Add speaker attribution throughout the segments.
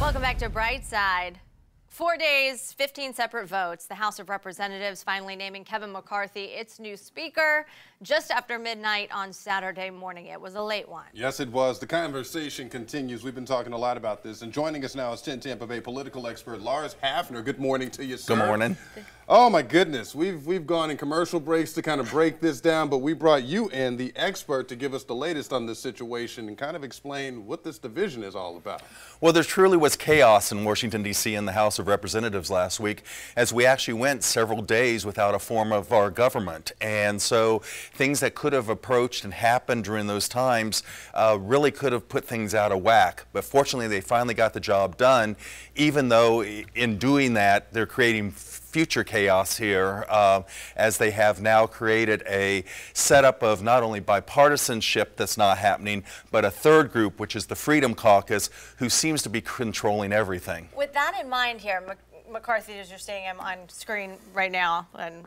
Speaker 1: Welcome back to Brightside. 4 days, 15 separate votes. The House of Representatives finally naming Kevin McCarthy its new speaker just after midnight on Saturday morning. It was a late one.
Speaker 2: Yes, it was. The conversation continues. We've been talking a lot about this. And joining us now is 10 Tampa Bay political expert Lars Hafner. Good morning to you, sir.
Speaker 3: Good morning.
Speaker 2: Oh, my goodness. We've gone in commercial breaks to kind of break this down, but we brought you in, the expert, to give us the latest on this situation and kind of explain what this division is all about.
Speaker 3: Well, there truly was chaos in Washington, D.C. in the House of Representatives last week, as we actually went several days without a form of our government. And so things that could have approached and happened during those times really could have put things out of whack. But fortunately, they finally got the job done, even though in doing that, they're creating future chaos here, as they have now created a setup of not only bipartisanship that's not happening, but a third group, which is the Freedom Caucus, who seems to be controlling everything.
Speaker 1: With that in mind here, McCarthy, as you're seeing him on screen right now, and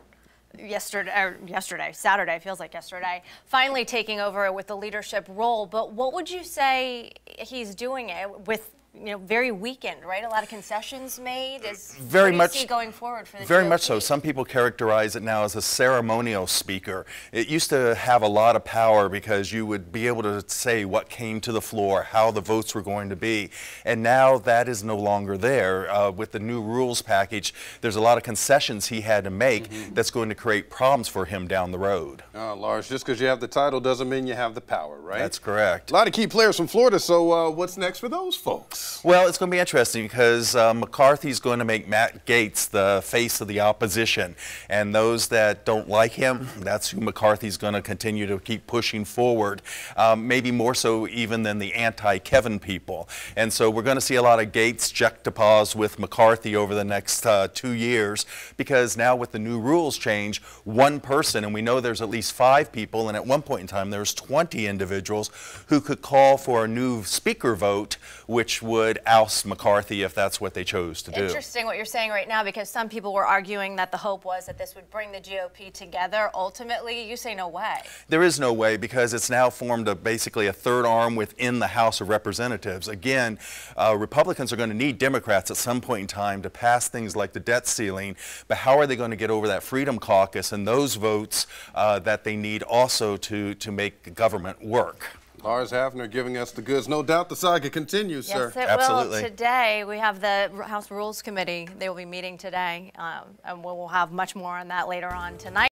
Speaker 1: Saturday, feels like yesterday, finally taking over with the leadership role. But what would you say he's doing it with? Very weakened, right? A lot of concessions made.
Speaker 3: Very much
Speaker 1: see going forward for the
Speaker 3: Very
Speaker 1: GOP?
Speaker 3: much so. Some people characterize it now as a ceremonial speaker. It used to have a lot of power because you would be able to say what came to the floor, how the votes were going to be, and now that is no longer there. With the new rules package, there's a lot of concessions he had to make that's going to create problems for him down the road.
Speaker 2: Lars, just because you have the title doesn't mean you have the power, right?
Speaker 3: That's correct.
Speaker 2: A lot of key players from Florida, so what's next for those folks?
Speaker 3: Well, it's going to be interesting because McCarthy's going to make Matt Gaetz the face of the opposition. And those that don't like him, that's who McCarthy's going to continue to keep pushing forward, maybe more so even than the anti-Kevin people. And so we're going to see a lot of Gaetz juxtaposed with McCarthy over the next 2 years, because now with the new rules change, one person, and we know there's at least 5 people, and at one point in time there's 20 individuals who could call for a new speaker vote, which would oust McCarthy if that's what they chose to do.
Speaker 1: Interesting what you're saying right now, because some people were arguing that the hope was that this would bring the GOP together. Ultimately, you say no way.
Speaker 3: There is no way, because it's now formed basically a third arm within the House of Representatives. Again, Republicans are going to need Democrats at some point in time to pass things like the debt ceiling, but how are they going to get over that Freedom Caucus and those votes that they need also to make government work?
Speaker 1: Lars
Speaker 2: Hafner giving us the goods. No doubt the saga continues, sir.
Speaker 1: Yes, it
Speaker 3: Absolutely.
Speaker 1: will. Today, we have the House Rules Committee. They will be meeting today, and we'll have much more on that later on tonight.